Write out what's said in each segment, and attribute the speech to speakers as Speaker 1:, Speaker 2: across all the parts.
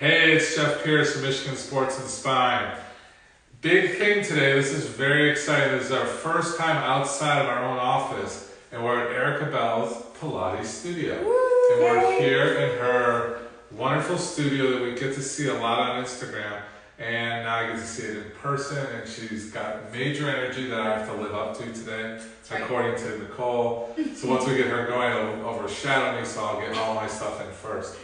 Speaker 1: Hey, it's Jeff Pierce from Michigan Sports and Spine. Big thing today, this is very exciting. This is our first time outside of our own office, and we're at Erica Bell's Pilates studio. And we're here in her wonderful studio that we get to see a lot on Instagram, and now I get to see it in person, and she's got major energy that I have to live up to today, according to Nicole. So once we get her going, it'll overshadow me, so I'll get all my stuff in first.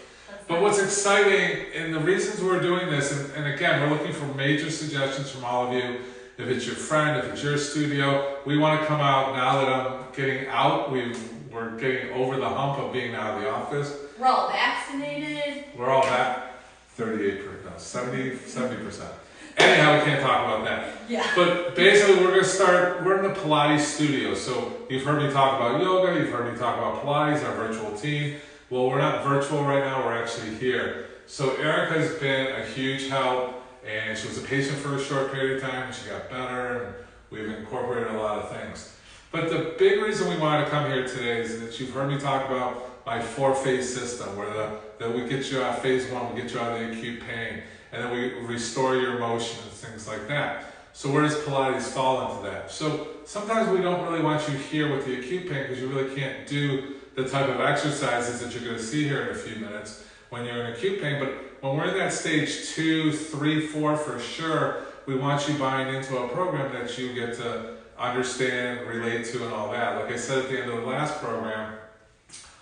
Speaker 1: But what's exciting, and the reasons we're doing this, and again, we're looking for major suggestions from all of you. If it's your friend, if it's your studio, we want to come out now that I'm getting out. We're getting over the hump of being out of the office.
Speaker 2: We're all vaccinated.
Speaker 1: We're all back. 70%. Anyhow, we can't talk about that.
Speaker 2: Yeah.
Speaker 1: But basically, we're in the Pilates studio. So you've heard me talk about yoga, you've heard me talk about Pilates, our virtual team. Well, we're not virtual right now, we're actually here. So Erica's been a huge help, and she was a patient for a short period of time, and she got better, and we've incorporated a lot of things. But the big reason we wanted to come here today is that you've heard me talk about my 4-phase system, where that we get you out phase 1, we get you out of the acute pain, and then we restore your emotions, things like that. So where does Pilates fall into that? So sometimes we don't really want you here with the acute pain because you really can't do the type of exercises that you're going to see here in a few minutes when you're in acute pain. But when we're in that stage 2, 3, 4 for sure, we want you buying into a program that you get to understand, relate to, and all that. Like I said at the end of the last program,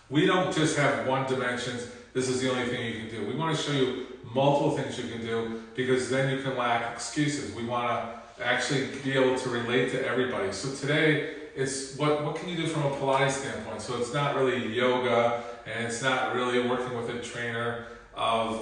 Speaker 1: we don't just have one dimension, this is the only thing you can do. We want to show you multiple things you can do because then you can lack excuses. We want to actually be able to relate to everybody. So today, it's what can you do from a Pilates standpoint? So it's not really yoga, and it's not really working with a trainer of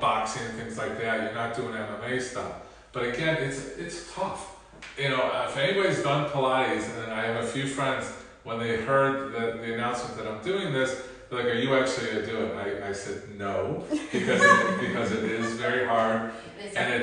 Speaker 1: boxing and things like that. You're not doing MMA stuff. But again, it's tough. If anybody's done Pilates, and then I have a few friends, when they heard the announcement that I'm doing this, they're like, "Are you actually going to do it?" I said no, because it is very hard, and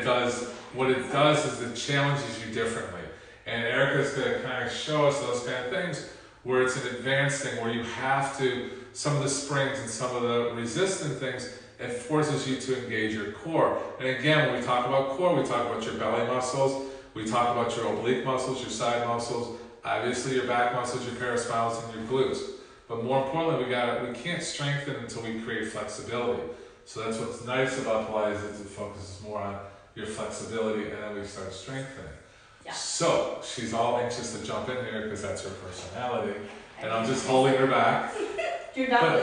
Speaker 1: what it does is it challenges you differently. And Erica's going to kind of show us those kind of things where it's an advanced thing, where you have to, some of the springs and some of the resistant things, it forces you to engage your core. And again, when we talk about core, we talk about your belly muscles, we talk about your oblique muscles, your side muscles, obviously your back muscles, your paraspinals, and your glutes. But more importantly, we can't strengthen until we create flexibility. So that's what's nice about Pilates, is it focuses more on your flexibility, and then we start strengthening. Yeah. So she's all anxious to jump in here because that's her personality, and I'm just holding her back.
Speaker 2: You're not.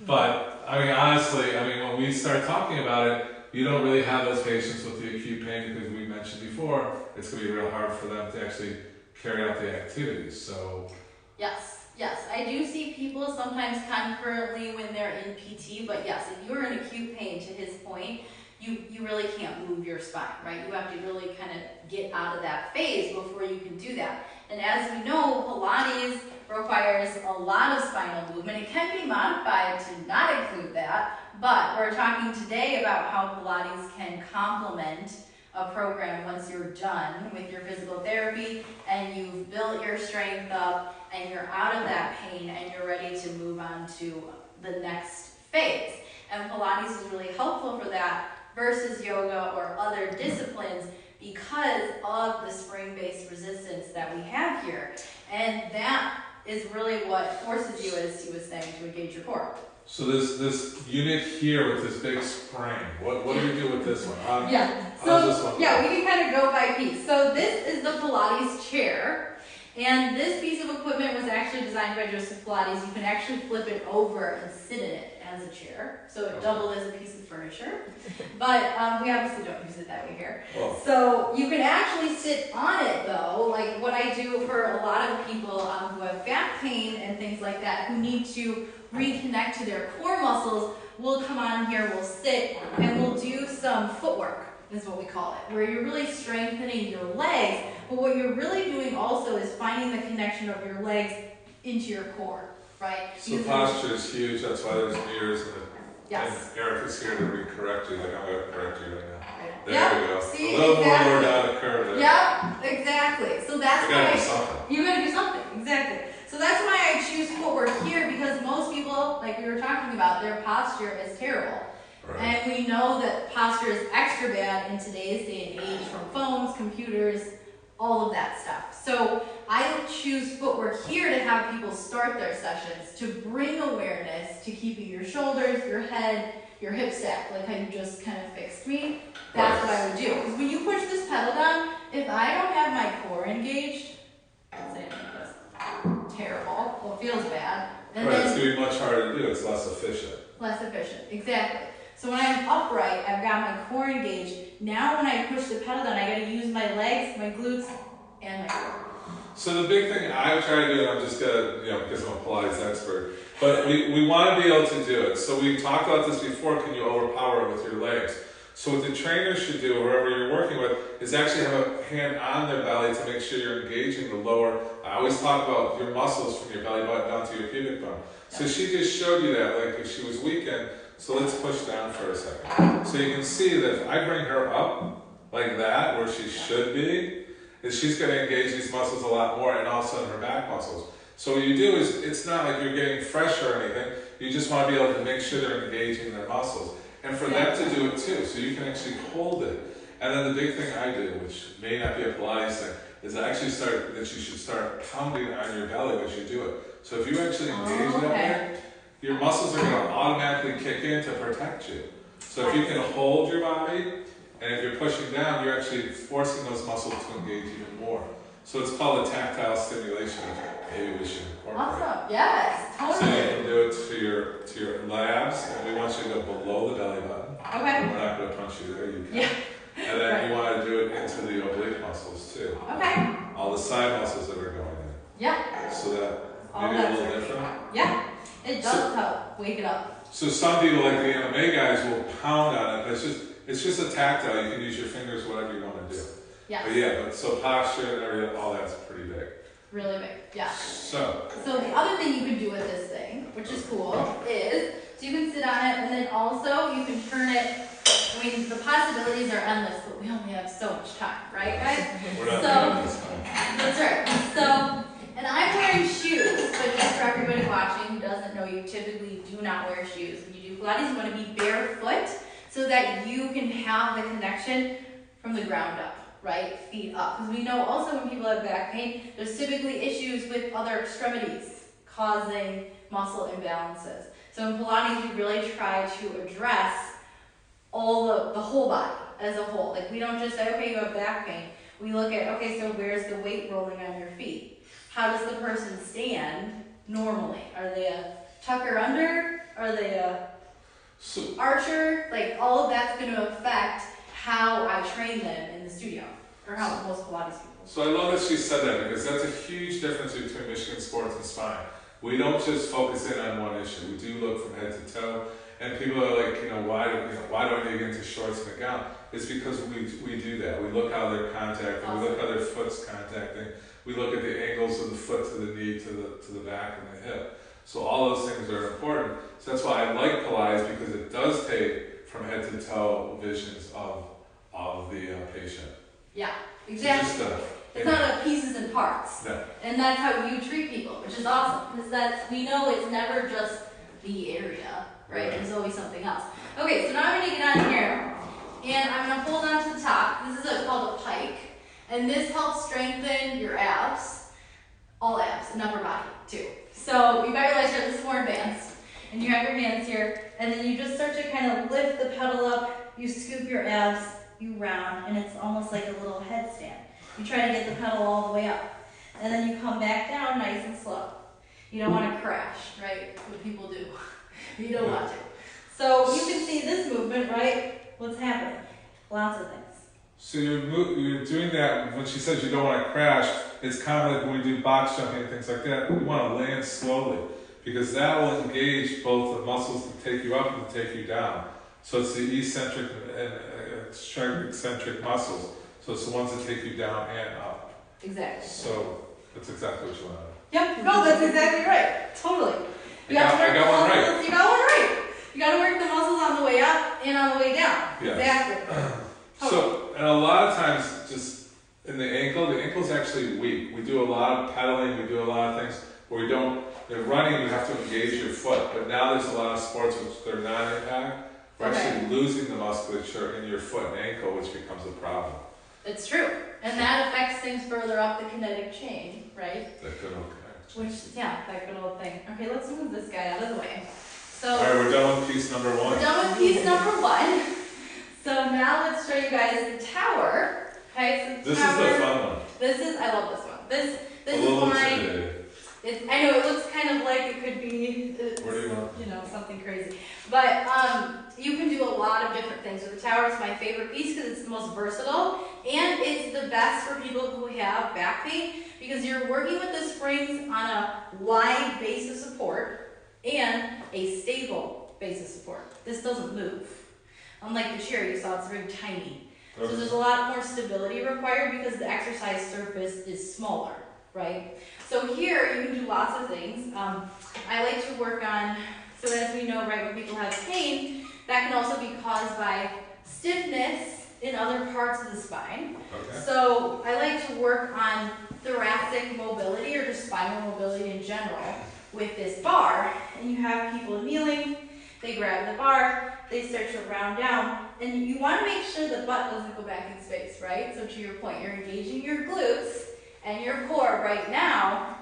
Speaker 1: But I mean, honestly, when we start talking about it, you don't really have those patients with the acute pain because we mentioned before it's going to be real hard for them to actually carry out the activities. So
Speaker 2: yes, I do see people sometimes concurrently when they're in PT. But yes, if you're in acute pain, to his point, you really can't move your spine, right? You have to really kind of get out of that phase before you can do that. And as we know, Pilates requires a lot of spinal movement. It can be modified to not include that, but we're talking today about how Pilates can complement a program once you're done with your physical therapy and you've built your strength up and you're out of that pain and you're ready to move on to the next phase. And Pilates is really helpful for that versus yoga or other disciplines because of the spring-based resistance that we have here. And that is really what forces you, as he was saying, to engage your core.
Speaker 1: So this unit here with this big spring, what do you do with this one? How does this one
Speaker 2: we can kind of go by piece. So this is the Pilates Chair. And this piece of equipment was actually designed by Joseph Pilates. You can actually flip it over and sit in it as a chair. So it doubled as a piece of furniture. But we obviously don't use it that way here.
Speaker 1: Whoa.
Speaker 2: So you can actually sit on it though, like what I do for a lot of people who have back pain and things like that, who need to reconnect to their core muscles. We'll come on here, we'll sit, and we'll do some footwork, is what we call it, where you're really strengthening your legs, but what you're really doing also is finding the connection of your legs into your core, right?
Speaker 1: So posture is huge, that's why there's mirrors
Speaker 2: Yes.
Speaker 1: and Erica's here to correct you, like I'm going to correct you right now.
Speaker 2: There
Speaker 1: we go.
Speaker 2: See,
Speaker 1: a little
Speaker 2: exactly.
Speaker 1: more down the curve there.
Speaker 2: Yep, exactly. So that's
Speaker 1: why
Speaker 2: you gotta do something, exactly. So that's why I choose footwork here, because most people, like we were talking about, their posture is terrible.
Speaker 1: Right.
Speaker 2: And we know that posture is extra bad in today's day and age from phones, computers, all of that stuff. So I choose footwork here to have people start their sessions to bring awareness to keeping your shoulders, your head, your hips stacked, like how you just kind of fixed me. That's what I would do. Because when you push this pedal down, if I don't have my core engaged, let's say that's terrible. Well, it feels bad. And
Speaker 1: Right,
Speaker 2: then,
Speaker 1: it's going to be much harder to do. It's less efficient.
Speaker 2: Less efficient, exactly. So when I'm upright, I've got my core engaged. Now when I push the pedal down, I got to use my legs, my glutes, and my core.
Speaker 1: So the big thing I try to do, and I'm just gonna, because I'm a Pilates expert, but we want to be able to do it. So we talked about this before. Can you overpower it with your legs? So what the trainer should do, or whoever you're working with, is actually have a hand on their belly to make sure you're engaging the lower. I always talk about your muscles from your belly button down to your pubic bone. So she just showed you that, like if she was weakened. So let's push down for a second. So you can see that if I bring her up like that, where she should be, is she's going to engage these muscles a lot more, and also her back muscles. So what you do is, it's not like you're getting fresh or anything. You just want to be able to make sure they're engaging their muscles. And for them to do it too, so you can actually hold it. And then the big thing I do, which may not be a Pilates thing, is I actually that you should start pounding on your belly as you do it. So if you actually engage that way, your muscles are going to automatically kick in to protect you. So if you can hold your body, and if you're pushing down, you're actually forcing those muscles to engage even more. So it's called a tactile stimulation, which maybe we should incorporate.
Speaker 2: Awesome. Yes, totally.
Speaker 1: So you can do it to your labs, and we want you to go below the belly button.
Speaker 2: Okay.
Speaker 1: We're not going to punch you there, you can.
Speaker 2: Yeah.
Speaker 1: And then you want to do it into the oblique muscles too.
Speaker 2: Okay.
Speaker 1: All the side muscles that are going in.
Speaker 2: Yeah.
Speaker 1: So that
Speaker 2: All
Speaker 1: maybe a
Speaker 2: that's
Speaker 1: little
Speaker 2: right.
Speaker 1: different.
Speaker 2: Yeah. It does help wake it up.
Speaker 1: So some people, like the MMA guys, will pound on it, but it's just a tactile. You can use your fingers, whatever you want to do.
Speaker 2: Yes.
Speaker 1: But yeah, so posture and everything, all that's pretty big.
Speaker 2: Really big. Yeah.
Speaker 1: So
Speaker 2: the other thing you can do with this thing, which is cool, is so you can sit on it, and then also you can turn it. I mean, the possibilities are endless, but we only have so much time, right, guys?
Speaker 1: we're not doing this time.
Speaker 2: That's right. So, and I'm wearing shoes, but just for everybody watching who doesn't know, you typically do not wear shoes. When you do Pilates, you want to be barefoot so that you can have the connection from the ground up, right? Feet up. Because we know also when people have back pain, there's typically issues with other extremities causing muscle imbalances. So in Pilates, we really try to address all the whole body as a whole. Like we don't just say, okay, you have back pain. We look at, okay, so where's the weight rolling on your feet? How does the person stand normally? Are they a tucker under? Are they a archer? Like all of that's going to affect how I train them in the studio, or how most Pilates people.
Speaker 1: So I love that she said that, because that's a huge difference between Michigan sports and spine. We don't just focus in on one issue. We do look from head to toe. And people are like, why do I need to get into shorts and a gown? It's because we do that. We look how they're contacting.
Speaker 2: Awesome.
Speaker 1: We look how their foot's contacting. We look at the angles of the foot to the knee, to the back and the hip. So all those things are important. So that's why I like Pilates, because it does take from head to toe visions of the patient.
Speaker 2: Yeah, exactly.
Speaker 1: So
Speaker 2: it's not like pieces and parts.
Speaker 1: No.
Speaker 2: And that's how you treat people, which is awesome. Because we know it's never just the area, right? There's always something else. Okay, so now I'm going to get on here, and I'm going to hold on to the top. This is called a pike, and this helps strengthen your abs, all abs, and upper body too. So you got your legs here, this is more advanced, and you have your hands here, and then you just start to kind of lift the pedal up, you scoop your abs, you round, and it's almost like a little headstand. You try to get the pedal all the way up, and then you come back down nice and slow. You don't want to crash, right? What people do. You don't want to. So you can see this movement, right? What's happening? Lots of things.
Speaker 1: So you're doing that when she says you don't want to crash. It's kind of like when we do box jumping and things like that. We want to land slowly, because that will engage both the muscles to take you up and to take you down. So it's the eccentric and eccentric muscles. So it's the ones that take you down and up.
Speaker 2: Exactly.
Speaker 1: So that's exactly what you want.
Speaker 2: Yep. No, that's exactly right. Totally.
Speaker 1: I got one right.
Speaker 2: You got one right. You got to work the muscles on the way up and on the way down.
Speaker 1: Yes.
Speaker 2: Exactly.
Speaker 1: So, and a lot of times, just in the ankle's actually weak. We do a lot of pedaling, we do a lot of things where we don't, running, you have to engage your foot, but now there's a lot of sports which they're non-impact, we're actually losing the musculature in your foot and ankle, which becomes a problem.
Speaker 2: It's true. And that affects things further up the kinetic chain, right?
Speaker 1: That good old connection.
Speaker 2: Which, yeah, that good old thing. Okay, let's move this guy out of the way. So,
Speaker 1: all right, we're done with piece number 1.
Speaker 2: We're done with piece number 1. So now let's show you guys the tower. Okay, so the tower,
Speaker 1: is the fun one.
Speaker 2: I love this one. This
Speaker 1: a
Speaker 2: is
Speaker 1: little
Speaker 2: mine.
Speaker 1: intimidating.
Speaker 2: I know it looks kind of like it could be,
Speaker 1: Where do you want?
Speaker 2: you know, something crazy. But you can do a lot of different things with the tower. It's my favorite piece because it's the most versatile, and it's the best for people who have back pain because you're working with the springs on a wide base of support and a stable base of support. This doesn't move. Unlike the chair you saw, it's very tiny.
Speaker 1: Okay.
Speaker 2: So there's a lot more stability required because the exercise surface is smaller, right? So here you can do lots of things. I like to work on, so as we know, right, when people have pain, that can also be caused by stiffness in other parts of the spine.
Speaker 1: Okay.
Speaker 2: So I like to work on thoracic mobility or just spinal mobility in general with this bar. And you have people kneeling, they grab the bar, they start to round down, and you want to make sure the butt doesn't go back in space, right? So to your point, you're engaging your glutes and your core right now,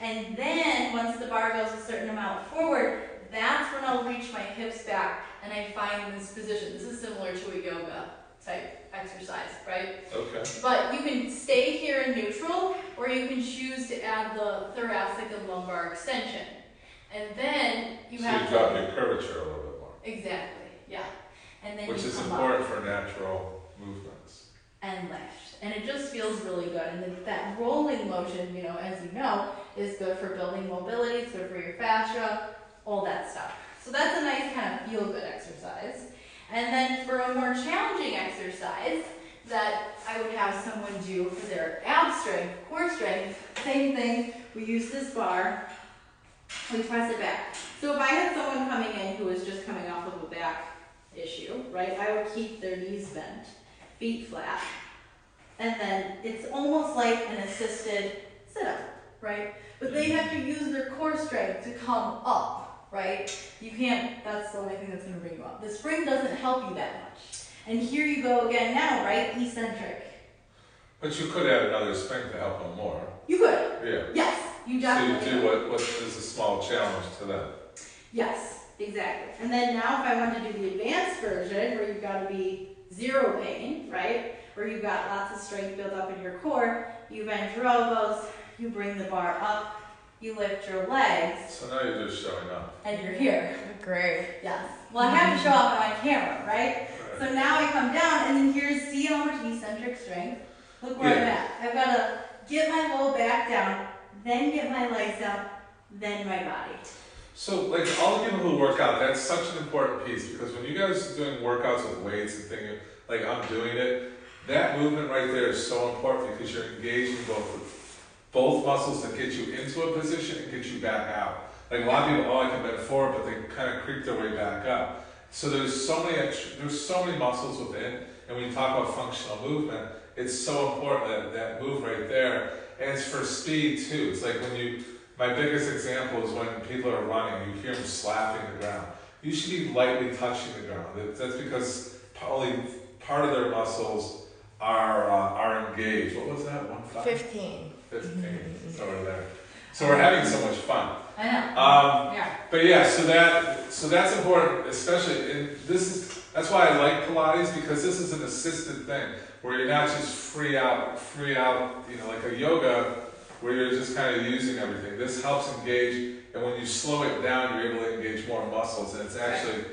Speaker 2: and then once the bar goes a certain amount forward, that's when I'll reach my hips back and I find this position. This is similar to a yoga type exercise, right?
Speaker 1: Okay.
Speaker 2: But you can stay here in neutral, or you can choose to add the thoracic and lumbar extension. And then you
Speaker 1: so
Speaker 2: have
Speaker 1: you drop your curvature a little bit more.
Speaker 2: Exactly, yeah. And then
Speaker 1: which
Speaker 2: you
Speaker 1: is
Speaker 2: come
Speaker 1: important
Speaker 2: up
Speaker 1: for natural movements.
Speaker 2: and lift. And it just feels really good. And then that rolling motion, you know, as you know, is good for building mobility, it's good for your fascia, all that stuff. So that's a nice kind of feel-good exercise. And then for a more challenging exercise that I would have someone do for their ab strength, core strength, same thing. We use this bar, we press it back. So if I had someone coming in who was just coming off of a back issue, right, I would keep their knees bent, feet flat, and then it's almost like an assisted sit-up, right? But they have to use their core strength to come up, right? You can't, that's the only thing that's going to bring you up. The spring doesn't help you that much. And here you go again now, right? Eccentric.
Speaker 1: But you could add another spring to help them more.
Speaker 2: You could.
Speaker 1: Yeah.
Speaker 2: Yes, you definitely
Speaker 1: So you do what is a small challenge to them.
Speaker 2: Yes, exactly. And then now if I want to do the advanced version, where you've got to be zero pain, right? Where you've got lots of strength built up in your core, you bend your elbows, you bring the bar up, you lift your legs.
Speaker 1: So now you're just showing up.
Speaker 2: And you're here.
Speaker 3: Great.
Speaker 2: Yes. Well, I have to show up on camera, right? So now I come down, and then here's, see how much eccentric strength? Look where I'm at. I've got to get my low back down, then get my legs up, then my body.
Speaker 1: So, like, all the people who work out, that's such an important piece, because when you guys are doing workouts with weights and things, like I'm doing it, that movement right there is so important because you're engaging both muscles that get you into a position and get you back out. Like a lot of people, I can bend forward, but they kind of creep their way back up. So there's so many muscles within, and when you talk about functional movement, it's so important that move right there. And it's for speed too. It's like my biggest example is when people are running, you hear them slapping the ground. You should be lightly touching the ground. That's because only part of their muscles are engaged. What was that? 15. 15. So we're there. So we're having so much fun.
Speaker 2: I know. Yeah.
Speaker 1: But yeah, so that's important, especially that's why I like Pilates, because this is an assisted thing where you're not just free out, like a yoga where you're just kind of using everything. This helps engage, and when you slow it down, you're able to engage more muscles. And it's actually,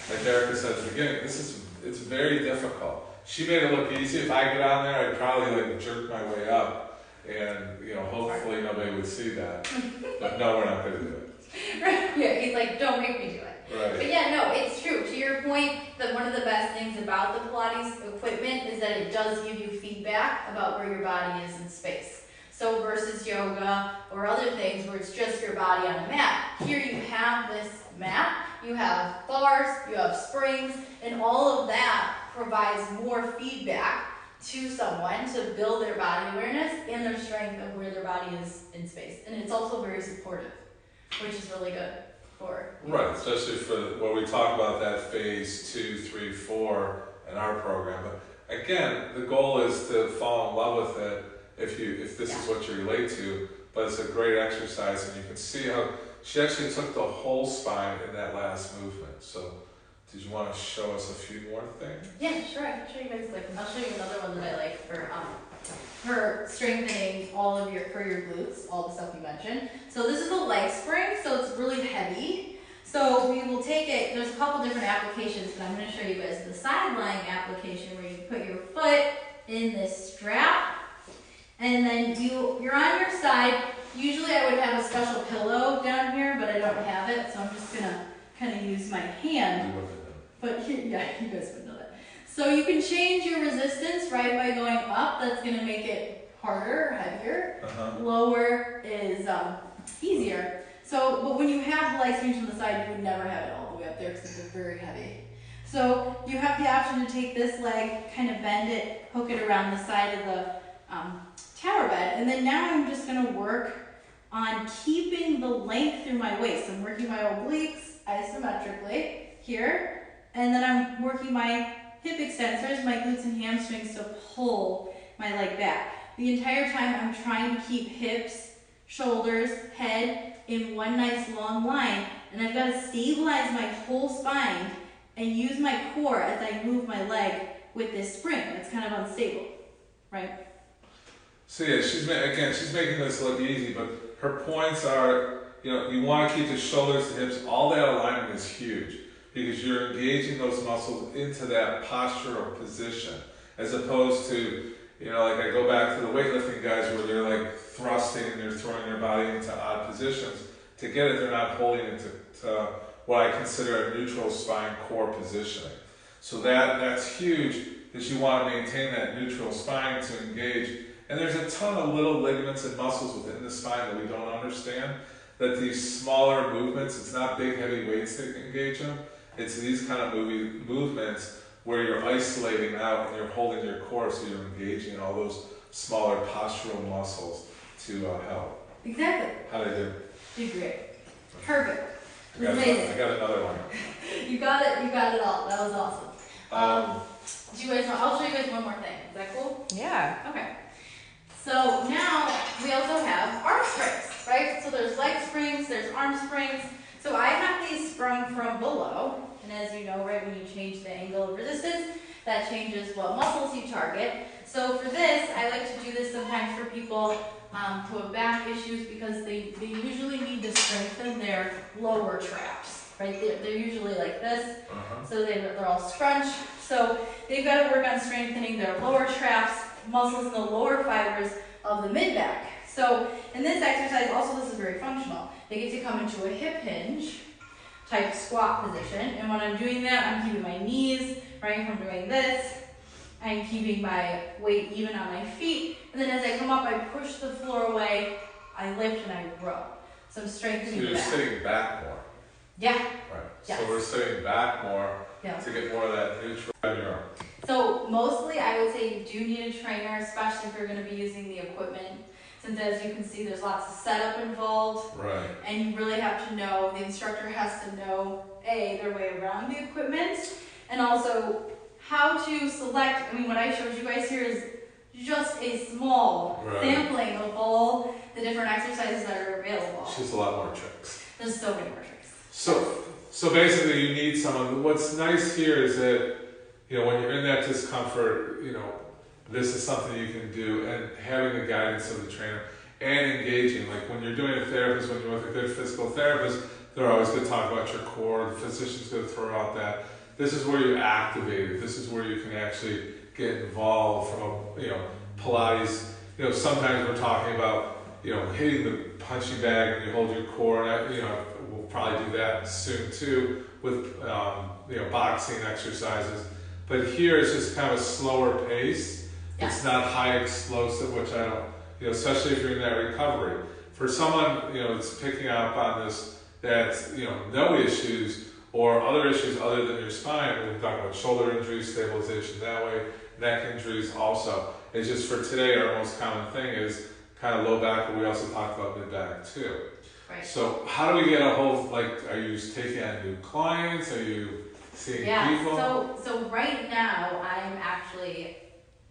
Speaker 1: like Erica said at the beginning, it's very difficult. She made it look easy. If I get on there, I'd probably jerk my way up. And, hopefully nobody would see that. But no, we're not going to do it.
Speaker 2: Right. Yeah, he's like, don't make me do it.
Speaker 1: Right.
Speaker 2: But yeah, no, it's true. To your point, that one of the best things about the Pilates equipment is that it does give you feedback about where your body is in space. So versus yoga or other things where it's just your body on a mat, here you have this mat, you have bars, you have springs, and all of that provides more feedback to someone to build their body awareness and their strength of where their body is in space. And it's also very supportive, which is really good. for.
Speaker 1: Right, especially for what we talk about that phase 2, 3, 4 in our program. But again, the goal is to fall in love with it if this is what you relate to. But it's a great exercise, and you can see how she actually took the whole spine in that last movement. So, did you want to show us a few more things?
Speaker 2: Yeah, sure. I can show you guys. I'll show you another one that I like for strengthening all of your glutes, all the stuff you mentioned. So this is a leg spring, so it's really heavy. So we will take it. There's a couple different applications, but I'm going to show you guys the side lying application where you put your foot in this strap, and then you're on your side. Usually I would have a special pillow down here, but I don't have it, so I'm just gonna kind of use my hand. But here, yeah, you guys would know that. So you can change your resistance, right, by going up. That's gonna make it harder or heavier. Lower is easier. So, but when you have the leg swings from the side, you would never have it all the way up there because they're very heavy. So you have the option to take this leg, kind of bend it, hook it around the side of the tower bed, and then now I'm just going to work on keeping the length through my waist. I'm working my obliques isometrically here, and then I'm working my hip extensors, my glutes and hamstrings to pull my leg back. The entire time I'm trying to keep hips, shoulders, head in one nice long line, and I've got to stabilize my whole spine and use my core as I move my leg with this spring that's kind of unstable, right?
Speaker 1: So yeah, she's making this look easy, but her points are, you want to keep the shoulders, the hips, all that alignment is huge because you're engaging those muscles into that postural position, as opposed to, like I go back to the weightlifting guys where they're like thrusting and they're throwing their body into odd positions. To get it, they're not holding it to what I consider a neutral spine core positioning. So that's huge, because you want to maintain that neutral spine to engage. And there's a ton of little ligaments and muscles within the spine that we don't understand, that these smaller movements, it's not big heavy weights that engage them, it's these kind of movements where you're isolating out and you're holding your core, so you're engaging all those smaller postural muscles to help.
Speaker 2: Exactly.
Speaker 1: How did I do?
Speaker 2: You did great. Perfect.
Speaker 1: I got another one.
Speaker 2: You got it all. That was awesome. Do you guys want, I'll show you guys one more thing. Is that cool?
Speaker 3: Yeah.
Speaker 2: Okay. So now we also have arm springs, right? So there's leg springs, there's arm springs. So I have these sprung from below, and as you know, right, when you change the angle of resistance, that changes what muscles you target. So for this, I like to do this sometimes for people who have back issues, because they usually need to strengthen their lower traps, right? They're usually like this, so they're all scrunched. So they've got to work on strengthening their lower traps, muscles in the lower fibers of the mid-back. So in this exercise, also this is very functional. They get to come into a hip hinge type squat position, and when I'm doing that, I'm keeping my knees right from doing this. I'm keeping my weight even on my feet, and then as I come up, I push the floor away, I lift and I row. So I'm strengthening the back.
Speaker 1: So you're sitting back more.
Speaker 2: Yeah.
Speaker 1: Right.
Speaker 2: Yes.
Speaker 1: So we're sitting back more to get more of that neutral in your arm.
Speaker 2: So mostly I would say you do need a trainer, especially if you're going to be using the equipment. Since as you can see, there's lots of setup involved.
Speaker 1: Right.
Speaker 2: And you really have to know, the instructor has to know, their way around the equipment, and also how to select. I mean, what I showed you guys here is just a small sampling of all the different exercises that are available.
Speaker 1: It's just a lot more tricks.
Speaker 2: There's so many more tricks.
Speaker 1: So basically you need someone. What's nice here is that, when you're in that discomfort, this is something you can do, and having the guidance of the trainer and engaging. Like when you're doing a therapist, when you're with a good physical therapist, they're always going to talk about your core. The physician's going to throw out that. This is where you activate it. This is where you can actually get involved from Pilates. Sometimes we're talking about, hitting the punching bag and you hold your core, and we'll probably do that soon too with, boxing exercises. But here it's just kind of a slower pace.
Speaker 2: Yeah.
Speaker 1: It's not high explosive, which I don't, especially if you're in that recovery. For someone, that's picking up on this, that's, no issues or other issues other than your spine, we've talked about shoulder injuries, stabilization that way, neck injuries also. It's just for today, our most common thing is kind of low back, but we also talked about mid back too.
Speaker 2: Right.
Speaker 1: So how do we get a hold, like, are you taking on new clients? Are you seeing people?
Speaker 2: So right now I'm actually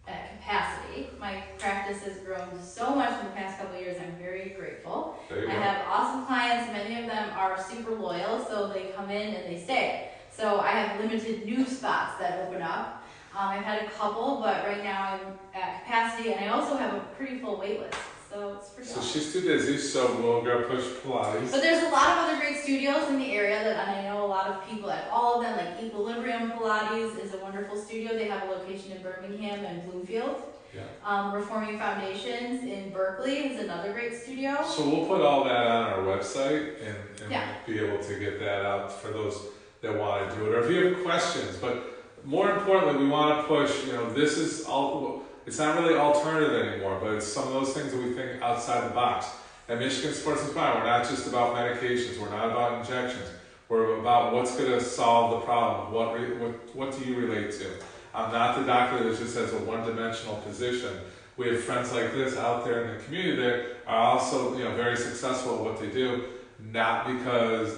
Speaker 2: at capacity. My practice has grown so much in the past couple of years. I'm very grateful.
Speaker 1: There you
Speaker 2: I
Speaker 1: go.
Speaker 2: have awesome clients. Many of them are super loyal, so they come in and they stay. So I have limited new spots that open up. I've had a couple, but right now I'm at capacity, and I also have a pretty full wait list. So it's pretty
Speaker 1: So
Speaker 2: awesome.
Speaker 1: she's too busy, so we'll go push Pilates.
Speaker 2: But there's a lot of other great studios in the area that, and I know a lot of people at all of them, like Equilibrium Pilates is a wonderful studio. They have a location in Birmingham and Bloomfield.
Speaker 1: Yeah.
Speaker 2: Reforming Foundations in Berkeley is another great studio.
Speaker 1: So we'll put all that on our website and
Speaker 2: Yeah.
Speaker 1: be able to get that out for those that want to do it. Or if you have questions, but more importantly, we want to push, this is all, it's not really alternative anymore, but it's some of those things that we think outside the box. At Michigan Sports and Spine, we're not just about medications, we're not about injections. We're about what's going to solve the problem. What do you relate to? I'm not the doctor that just has a one-dimensional position. We have friends like this out there in the community that are also, very successful at what they do, not because,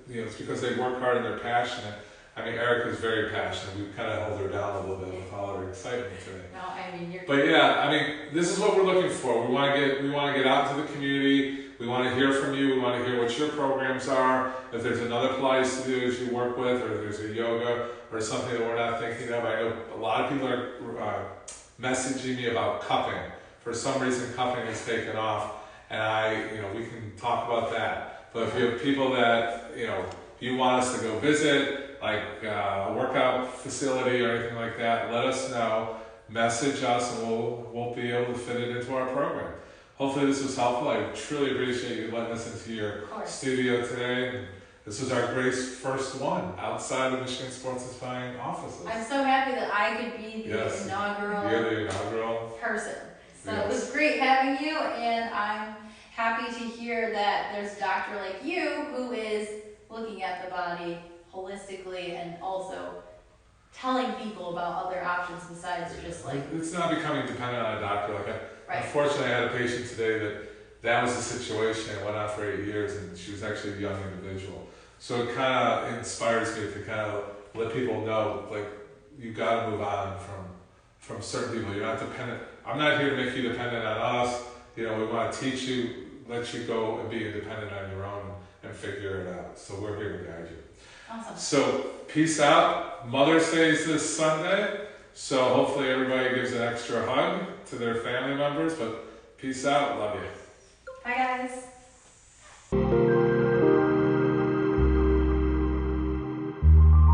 Speaker 1: it's because they work hard and they're passionate. I mean, Erica's very passionate. We've kind of held her down a little bit with all her excitement today.
Speaker 2: No, I mean, you're.
Speaker 1: But yeah, this is what we're looking for. We want to get out to the community. We want to hear from you. We want to hear what your programs are. If there's another Pilates studio you work with, or if there's a yoga or something that we're not thinking of. I know a lot of people are messaging me about cupping. For some reason, cupping has taken off, and we can talk about that. But if you have people that you want us to go visit, like a workout facility or anything like that, let us know. Message us, and we'll be able to fit it into our program. Hopefully this was helpful. I truly appreciate you letting us into your studio today. And this was our Grace first one outside of Michigan Sports and Spine offices.
Speaker 2: I'm so happy that I could be the inaugural.
Speaker 1: You're the inaugural
Speaker 2: person. So
Speaker 1: yes.
Speaker 2: It was great having you, and I'm happy to hear that there's a doctor like you who is looking at the body holistically and also telling people about other options besides just like.
Speaker 1: It's not becoming dependent on a doctor.
Speaker 2: Right.
Speaker 1: Unfortunately, I had a patient today that was the situation. It went on for 8 years, and she was actually a young individual. So it kind of inspires me to kind of let people know, like, you got to move on from certain people. You're not dependent. I'm not here to make you dependent on us. We want to teach you, let you go and be independent on your own and figure it out. So we're here to guide you.
Speaker 2: Awesome.
Speaker 1: So peace out. Mother's Day is this Sunday. So hopefully everybody gives an extra hug to their family members. But peace out. Love you.
Speaker 2: Bye, guys.